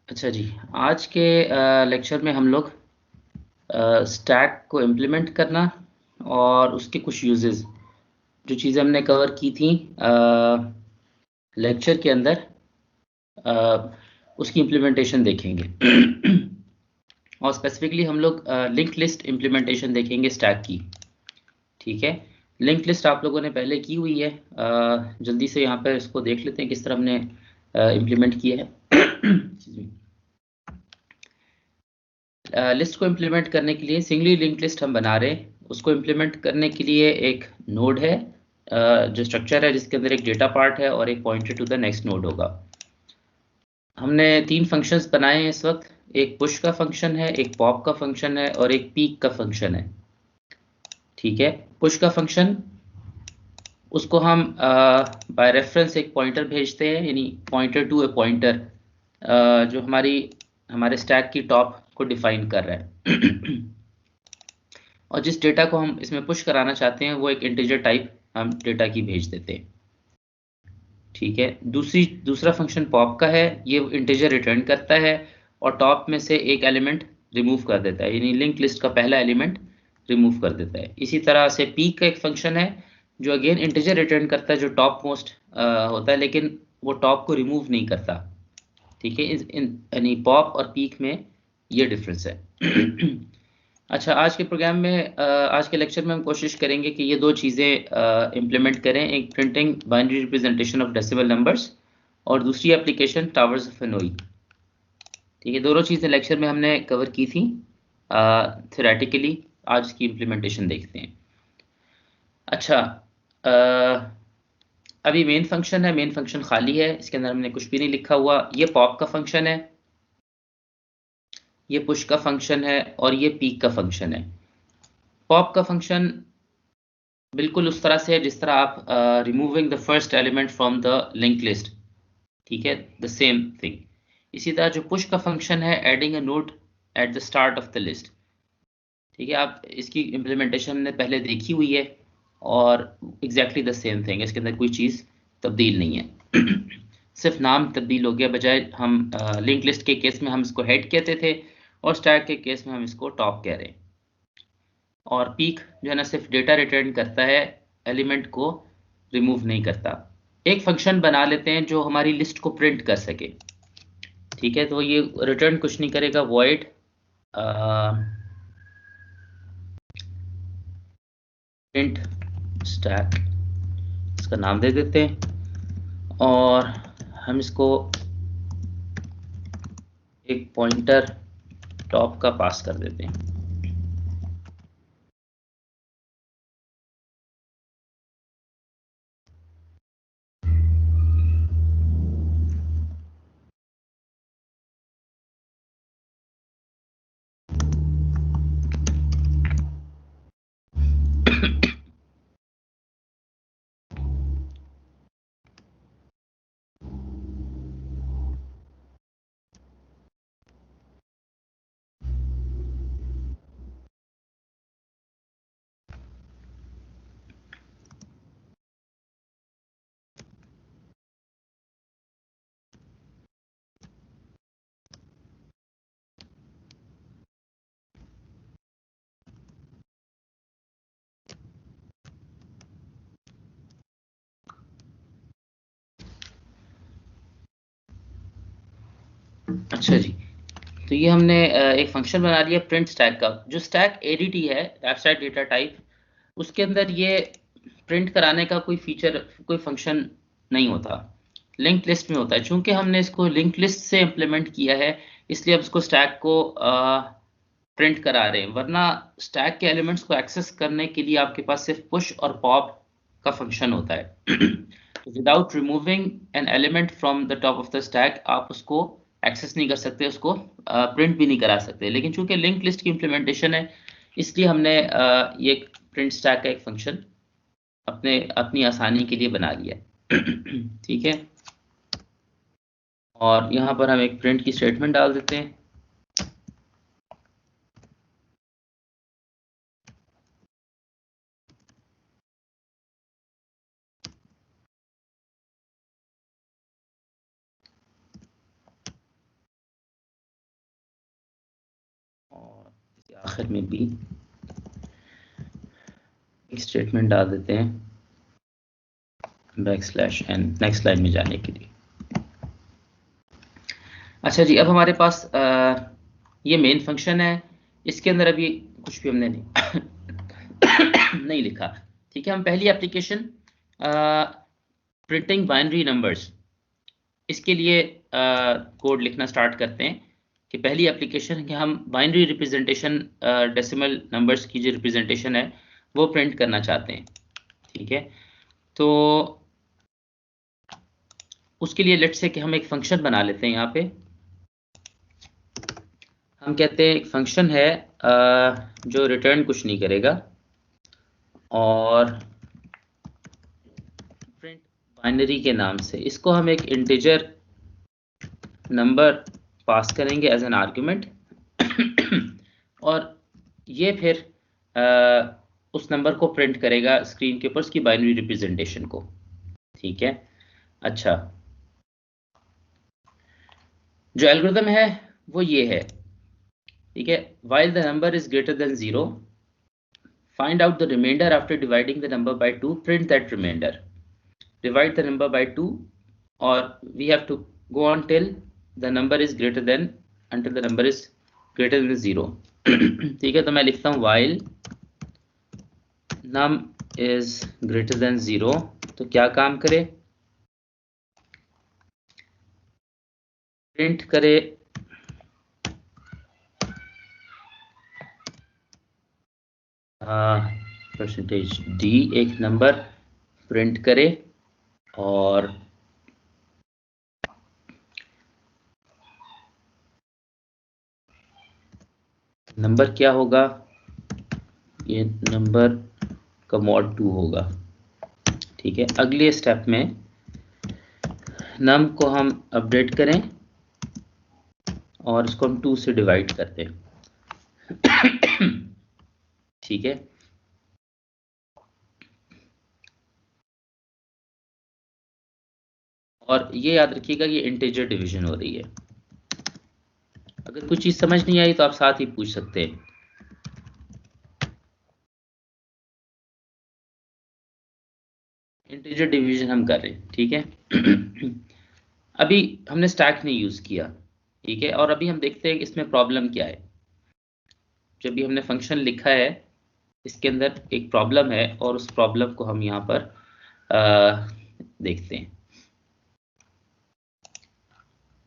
अच्छा जी, आज के लेक्चर में हम लोग स्टैक को इम्प्लीमेंट करना और उसके कुछ यूजेस, जो चीज़ें हमने कवर की थी लेक्चर के अंदर, अ, उसकी इम्प्लीमेंटेशन देखेंगे। और स्पेसिफिकली हम लोग लिंक लिस्ट इम्प्लीमेंटेशन देखेंगे स्टैक की। ठीक है, लिंक लिस्ट आप लोगों ने पहले की हुई है। जल्दी से यहाँ पर इसको देख लेते हैं किस तरह हमने इम्प्लीमेंट किया है। Excuse me। लिस्ट को इम्प्लीमेंट करने के लिए सिंगली लिंक लिस्ट हम बना रहे हैं। उसको इम्प्लीमेंट करने के लिए एक नोड है, जो स्ट्रक्चर है जिसके अंदर एक डेटा पार्ट है और एक pointer to the next node होगा। हमने 3 फंक्शंस बनाए हैं इस वक्त। एक पुश का फंक्शन है, एक पॉप का फंक्शन है और एक पीक का फंक्शन है। ठीक है, पुश का फंक्शन, उसको हम बाय रेफरेंस एक पॉइंटर भेजते हैं, यानी पॉइंटर टू ए पॉइंटर, जो हमारे स्टैक की टॉप को डिफाइन कर रहा है। और जिस डेटा को हम इसमें पुश कराना चाहते हैं वो एक इंटीजर टाइप हम डेटा की भेज देते हैं। ठीक है, दूसरा फंक्शन पॉप का है, ये इंटीजर रिटर्न करता है और टॉप में से एक एलिमेंट रिमूव कर देता है, यानी लिंक लिस्ट का पहला एलिमेंट रिमूव कर देता है। इसी तरह से पीक का एक फंक्शन है जो अगेन इंटीजर रिटर्न करता है, जो टॉप मोस्ट होता है, लेकिन वो टॉप को रिमूव नहीं करता। ठीक है, यानी पॉप और पीक में ये डिफरेंस है। अच्छा, आज के प्रोग्राम में आज के लेक्चर में हम कोशिश करेंगे कि ये दो चीज़ें इम्प्लीमेंट करें। एक printing binary representation of decimal numbers और दूसरी एप्लीकेशन टावर्स ऑफ हेनोई। ठीक है, दोनों चीज़ें लेक्चर में हमने कवर की थी थ्योरेटिकली। आज इसकी इम्प्लीमेंटेशन देखते हैं। अच्छा, अ, अभी मेन फंक्शन है, मेन फंक्शन खाली है, इसके अंदर हमने कुछ भी नहीं लिखा हुआ। ये पॉप का फंक्शन है, ये पुश का फंक्शन है और ये पीक का फंक्शन है। पॉप का फंक्शन बिल्कुल उस तरह से है जिस तरह आप removing the first element from the link list. ठीक है, द सेम थिंग। इसी तरह जो पुश का फंक्शन है, adding a node at the start of the list. ठीक है, आप इसकी इम्प्लीमेंटेशन ने पहले देखी हुई है और एग्जैक्टली द सेम थिंग, इसके अंदर कोई चीज़ तब्दील नहीं है। सिर्फ नाम तब्दील हो गया, बजाय हम लिंक लिस्ट के केस में हम इसको हेड कहते थे और स्टैक के केस में हम इसको टॉप कह रहे हैं। और पीक जो है ना, सिर्फ डेटा रिटर्न करता है, एलिमेंट को रिमूव नहीं करता। एक फंक्शन बना लेते हैं जो हमारी लिस्ट को प्रिंट कर सके। ठीक है, तो ये रिटर्न कुछ नहीं करेगा, वॉइड प्रिंट स्टैक, इसका नाम दे देते हैं और हम इसको एक पॉइंटर टॉप का पास कर देते हैं। अच्छा जी, तो ये हमने एक फंक्शन बना लिया प्रिंट स्टैक का। जो स्टैक एडीटी है, एब्स्ट्रैक्ट डेटा टाइप, उसके अंदर ये प्रिंट कराने का कोई फीचर, कोई फंक्शन नहीं होता। लिंक लिस्ट में होता है। चूंकि हमने इसको लिंक लिस्ट से इम्प्लीमेंट किया है, इसलिए अब इसको स्टैक को प्रिंट करा रहे हैं। वरना स्टैक के एलिमेंट्स को एक्सेस करने के लिए आपके पास सिर्फ पुश और पॉप का फंक्शन होता है। Without removing an element from the top of the stack आप उसको एक्सेस नहीं कर सकते, उसको प्रिंट भी नहीं करा सकते। लेकिन चूंकि लिंक लिस्ट की इम्प्लीमेंटेशन है, इसलिए हमने ये प्रिंट स्टैक का एक फंक्शन अपनी आसानी के लिए बना लिया है। ठीक है, और यहाँ पर हम एक प्रिंट की स्टेटमेंट डाल देते हैं। आखिर में भी एक स्टेटमेंट डाल देते हैं \n नेक्स्ट लाइन में जाने के लिए। अच्छा जी, अब हमारे पास ये मेन फंक्शन है, इसके अंदर अभी कुछ भी हमने नहीं नहीं लिखा। ठीक है, हम पहली एप्लीकेशन प्रिंटिंग बाइनरी नंबर्स, इसके लिए कोड लिखना स्टार्ट करते हैं कि पहली एप्लीकेशन कि हम बाइनरी रिप्रेजेंटेशन डेसिमल नंबर्स की जो रिप्रेजेंटेशन है वो प्रिंट करना चाहते हैं। ठीक है, तो उसके लिए लेट्स से कि हम एक फंक्शन बना लेते हैं। यहाँ पे हम कहते हैं एक फंक्शन है जो रिटर्न कुछ नहीं करेगा और प्रिंट बाइनरी के नाम से, इसको हम एक इंटीजर नंबर पास करेंगे एज एन आर्गुमेंट और ये फिर उस नंबर को प्रिंट करेगा स्क्रीन के ऊपर, उसकी बाइनरी रिप्रेजेंटेशन को। ठीक है, अच्छा जो एल्गोरिथम है वो ये है। ठीक है, while the number is greater than 0, find out the remainder after dividing the number by 2, print that remainder, divide the number by 2 or we have to go on till the number is greater than, until the number is greater than 0। ठीक है, तो मैं लिखता हूँ while num is greater than 0, तो क्या काम करे, प्रिंट करे %d एक नंबर प्रिंट करे और नंबर क्या होगा, ये नंबर का मॉड 2 होगा। ठीक है, अगले स्टेप में नम को हम अपडेट करें और इसको हम 2 से डिवाइड करते हैं। ठीक है, और ये याद रखिएगा ये इंटीजर डिवीजन हो रही है। अगर कुछ चीज समझ नहीं आई तो आप साथ ही पूछ सकते हैं। इंटीजर डिवीजन हम कर रहे हैं। ठीक है, अभी हमने स्टैक नहीं यूज किया। ठीक है, और अभी हम देखते हैं कि इसमें प्रॉब्लम क्या है। जब भी हमने फंक्शन लिखा है इसके अंदर एक प्रॉब्लम है और उस प्रॉब्लम को हम यहाँ पर देखते हैं।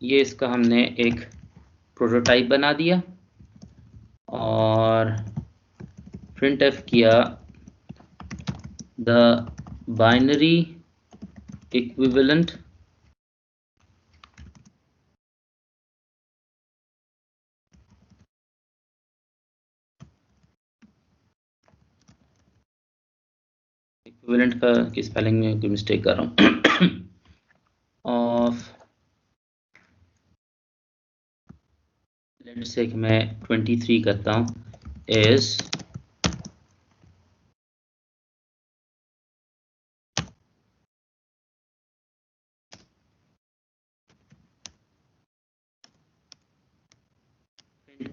ये इसका हमने एक प्रोटोटाइप बना दिया और printf किया the binary equivalent का की स्पेलिंग में कोई मिस्टेक कर रहा हूँ ऑफ, लेट्स से कि मैं 23 करता हूँ is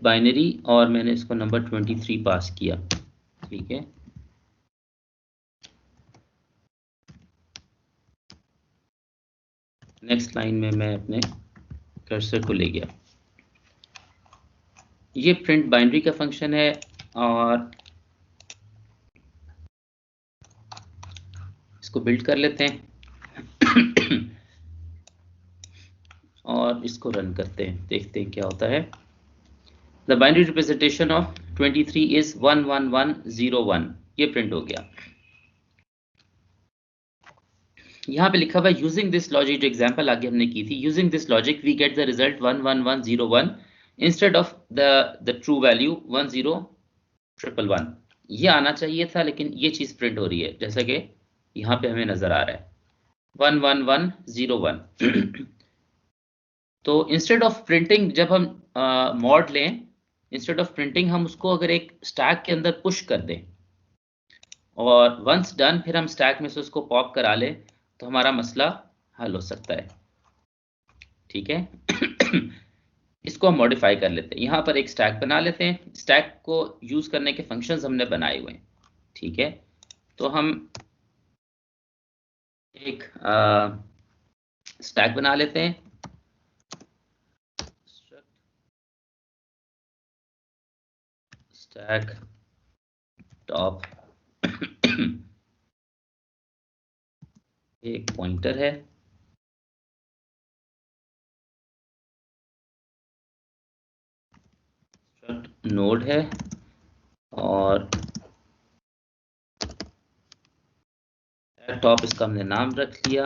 बाइनरी और मैंने इसको नंबर 23 पास किया। ठीक है, नेक्स्ट लाइन में मैं अपने कर्सर को ले गया। ये प्रिंट बाइनरी का फंक्शन है और इसको बिल्ड कर लेते हैं और इसको रन करते हैं, देखते हैं क्या होता है। The binary representation of 23 is 11101, ये प्रिंट हो गया। यहाँ पे लिखा हुआ है यूजिंग दिस लॉजिक, जो एग्जांपल आगे हमने की थी, using this logic we get the result 11101 instead of the true value 10111। ये आना चाहिए था लेकिन ये चीज प्रिंट हो रही है जैसा कि यहाँ पे हमें नजर आ रहा है 11101। तो इंस्टेड ऑफ प्रिंटिंग जब हम मॉड लें, इंस्टेड ऑफ प्रिंटिंग हम उसको अगर एक स्टैक के अंदर पुश कर दें और वंस डन फिर हम स्टैक में से उसको पॉप करा लें तो हमारा मसला हल हो सकता है। ठीक है, इसको हम मॉडिफाई कर लेते हैं। यहाँ पर एक स्टैक बना लेते हैं। स्टैक को यूज करने के फंक्शंस हमने बनाए हुए हैं, ठीक है। तो हम एक स्टैक बना लेते हैं। स्टैक टॉप एक पॉइंटर है, नोड है, और टॉप इसका हमने नाम रख लिया,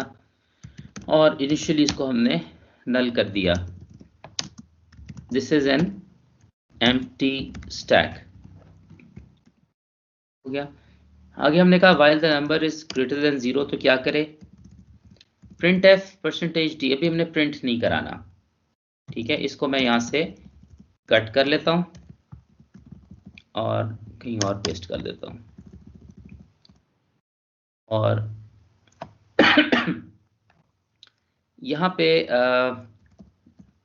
और इनिशियली इसको हमने नल कर दिया। This is an empty stack, हो गया। आगे हमने कहा while the number is greater than 0, तो क्या करें, प्रिंट एफ %d। अभी हमने प्रिंट नहीं कराना, ठीक है। इसको मैं यहां से कट कर लेता हूं और कहीं और पेस्ट कर देता हूं, और यहाँ पे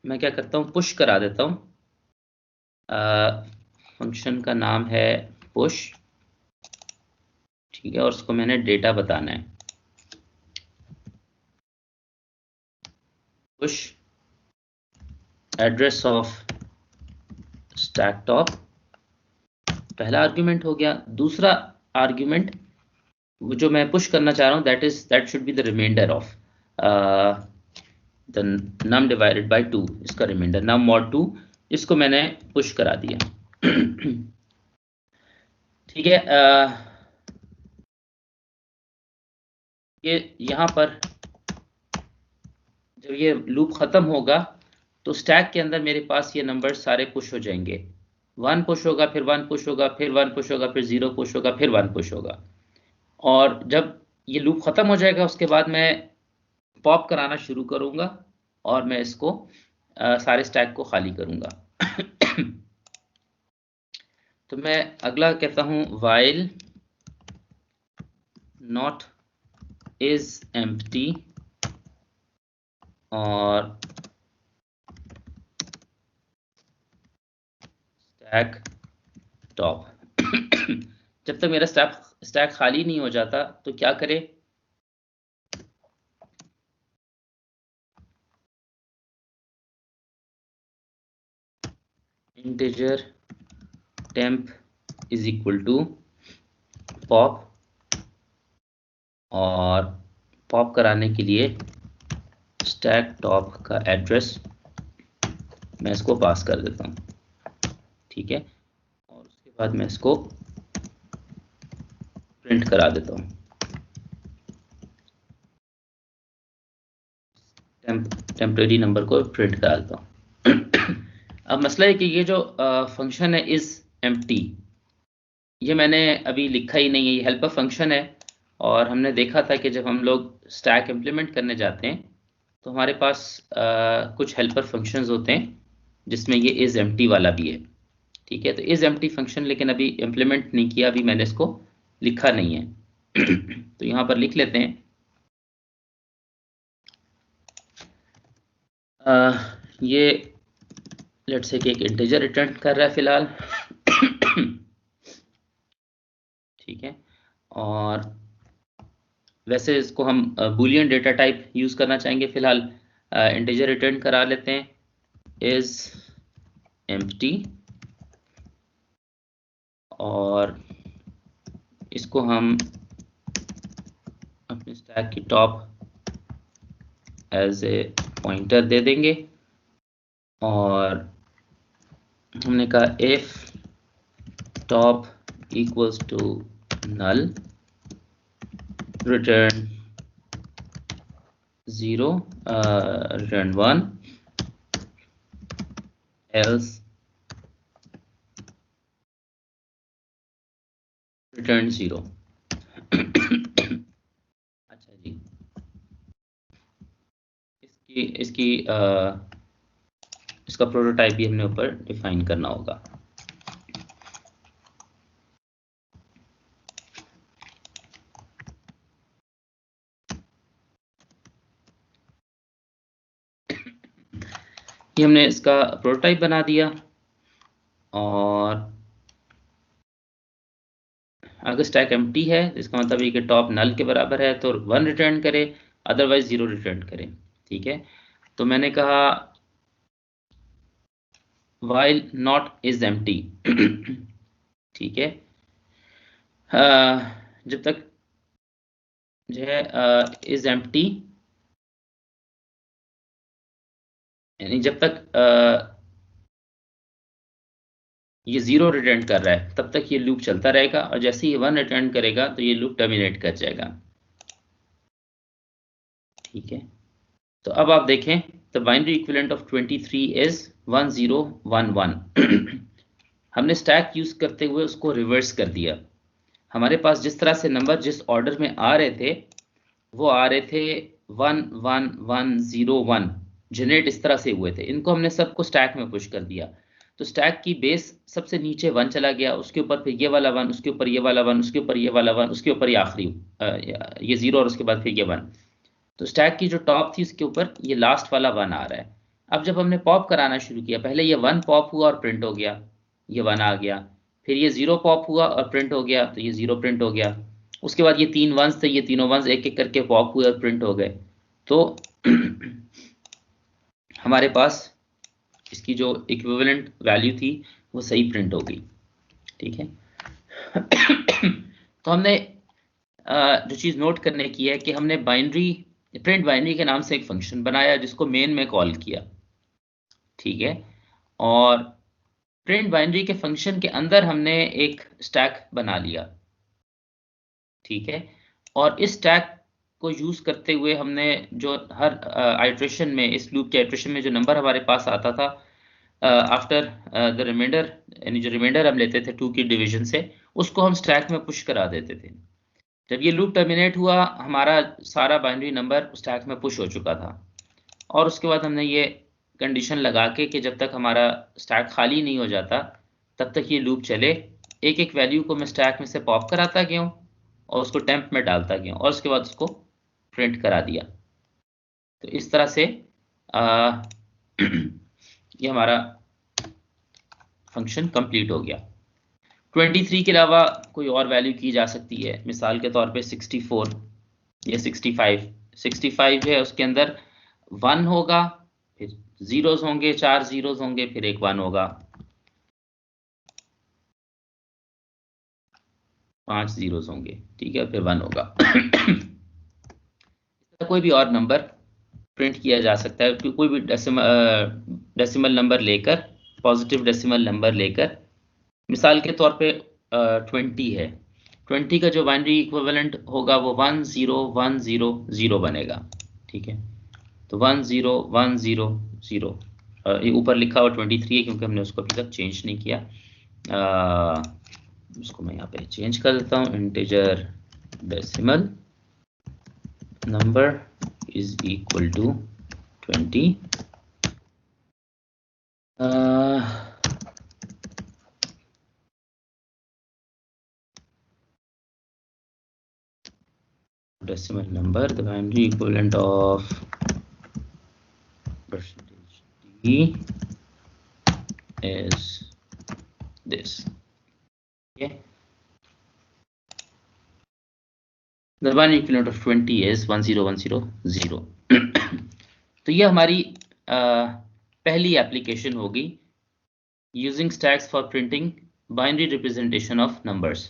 मैं क्या करता हूँ, पुश करा देता हूँ। फंक्शन का नाम है पुश, ठीक है, और उसको मैंने डेटा बताना है। Push address of stack top, पहला आर्ग्यूमेंट हो गया। दूसरा आर्ग्यूमेंट जो मैं पुश करना चाह रहा हूँ, that should be the remainder of the num divided by 2, इसका रिमाइंडर नम मॉड 2, इसको मैंने पुश करा दिया। ठीक है। ये यहाँ पर जब ये लूप खत्म होगा तो स्टैक के अंदर मेरे पास ये नंबर सारे पुश हो जाएंगे। 1 पुश होगा, फिर 1 पुश होगा, फिर 1 पुश होगा, फिर 0 पुश होगा, फिर 1 पुश होगा। और जब ये लूप खत्म हो जाएगा उसके बाद मैं पॉप कराना शुरू करूंगा और मैं इसको सारे स्टैक को खाली करूंगा। तो मैं अगला कहता हूं while not is empty और स्टैक टॉप। जब तक मेरा स्टैक खाली नहीं हो जाता तो क्या करें, integer temp is equal to pop, और पॉप कराने के लिए स्टैक टॉप का एड्रेस मैं इसको पास कर देता हूँ, ठीक है। और उसके बाद मैं इसको प्रिंट करा देता हूँ, टेम्परेरी नंबर को प्रिंट करा देता हूँ। अब मसला है कि ये जो फंक्शन है इज एम्प्टी, ये मैंने अभी लिखा ही नहीं है, ये हेल्पर फंक्शन है। और हमने देखा था कि जब हम लोग स्टैक इम्प्लीमेंट करने जाते हैं तो हमारे पास कुछ हेल्पर फंक्शंस होते हैं जिसमें ये इज एम्प्टी वाला भी है, ठीक है। तो इज एम्प्टी फंक्शन लेकिन अभी इम्प्लीमेंट नहीं किया, अभी मैंने इसको लिखा नहीं है। तो यहाँ पर लिख लेते हैं, ये लेट्स से कि एक इंटीजर रिटर्न कर रहा है फिलहाल। ठीक है। और वैसे इसको हम बूलियन डेटा टाइप यूज करना चाहेंगे, फिलहाल इंटीजर रिटर्न करा लेते हैं इज एम्प्टी, और इसको हम अपने स्टैक की टॉप एज ए पॉइंटर दे देंगे। और हमने कहा if top equals to null return 0, return 1, else return 0। अच्छा जी, इसका प्रोटोटाइप भी हमने ऊपर डिफाइन करना होगा। ये हमने इसका प्रोटोटाइप बना दिया, और अगर स्टैक एम्प्टी है इसका मतलब ये कि टॉप नल के बराबर है तो 1 रिटर्न करे, अदरवाइज 0 रिटर्न करे। ठीक है, तो मैंने कहा while not is empty ठीक है, जब तक जो है is empty, यानी जब तक ये 0 रिटर्न कर रहा है तब तक ये लूप चलता रहेगा, और जैसे ही 1 रिटर्न करेगा तो ये लूप टर्मिनेट कर जाएगा। ठीक है, तो अब आप देखें the binary equivalent of 23 is 1011 हमने स्टैक यूज करते हुए उसको रिवर्स कर दिया। हमारे पास जिस तरह से नंबर जिस ऑर्डर में आ रहे थे वो आ रहे थे 11101 जनरेट इस तरह से हुए थे, इनको हमने सबको स्टैक में पुश कर दिया। तो स्टैक की बेस सबसे नीचे 1 चला गया, उसके ऊपर फिर ये वाला 1, उसके ऊपर ये वाला 1, उसके ऊपर ये वाला 1, उसके ऊपर ये आखिरी ये 0, और उसके बाद फिर ये 1। तो स्टैक की जो टॉप थी उसके ऊपर ये लास्ट वाला 1 आ रहा है। अब जब हमने पॉप कराना शुरू किया, पहले ये 1 पॉप हुआ और प्रिंट हो गया, ये 1 आ गया, फिर ये 0 पॉप हुआ और प्रिंट हो गया, तो ये 0 प्रिंट हो गया। उसके बाद ये 3 1s थे, ये तीनों 1s एक एक करके पॉप हुए और प्रिंट हो गए। तो हमारे पास इसकी जो इक्विवेलेंट वैल्यू थी वो सही प्रिंट हो गई। ठीक है तो हमने जो चीज़ नोट करने की है कि हमने प्रिंट बाइनरी के नाम से एक फंक्शन बनाया जिसको मेन में कॉल किया। ठीक है, और प्रिंट बाइनरी के फंक्शन के अंदर हमने एक स्टैक बना लिया। ठीक है, और इस स्टैक को यूज करते हुए हमने जो हर आइट्रेशन में, इस लूप के आइट्रेशन में जो नंबर हमारे पास आता था आफ्टर द रिमाइंडर, यानी जो रिमाइंडर हम लेते थे 2 की डिवीजन से, उसको हम स्टैक में पुश करा देते थे। जब ये लूप टर्मिनेट हुआ हमारा सारा बाइनरी नंबर स्टैक में पुश हो चुका था, और उसके बाद हमने ये कंडीशन लगा के कि जब तक हमारा स्टैक खाली नहीं हो जाता तब तक ये लूप चले, एक एक वैल्यू को मैं स्टैक में से पॉप कराता गया हूँ और उसको टेम्प में डालता गया, और उसके बाद उसको प्रिंट करा दिया। तो इस तरह से ये हमारा फंक्शन कंप्लीट हो गया। 23 के अलावा कोई और वैल्यू की जा सकती है, मिसाल के तौर पे 64 या 65 है, उसके अंदर 1 होगा, फिर जीरोस होंगे, 4 जीरोस होंगे, फिर एक 1 होगा, 5 जीरोस होंगे। ठीक है, फिर 1 होगा कोई भी और नंबर प्रिंट किया जा सकता है, कोई भी डेसिमल नंबर लेकर, पॉजिटिव डेसिमल नंबर लेकर, मिसाल के तौर पे 20 है, 20 का जो बाइनरी इक्विवेलेंट होगा वो 10100 बनेगा। ठीक है, तो 10100, ये ऊपर लिखा हुआ 23 है क्योंकि हमने उसको अभी तक चेंज नहीं किया। उसको मैं यहाँ पे चेंज कर देता हूँ, integer decimal number is equal to 20। decimal number, the binary equivalent of percentage d is this. Okay, the binary equivalent of 20 is 10100 तो ये हमारी पहली एप्लीकेशन होगी using stacks for printing binary representation of numbers.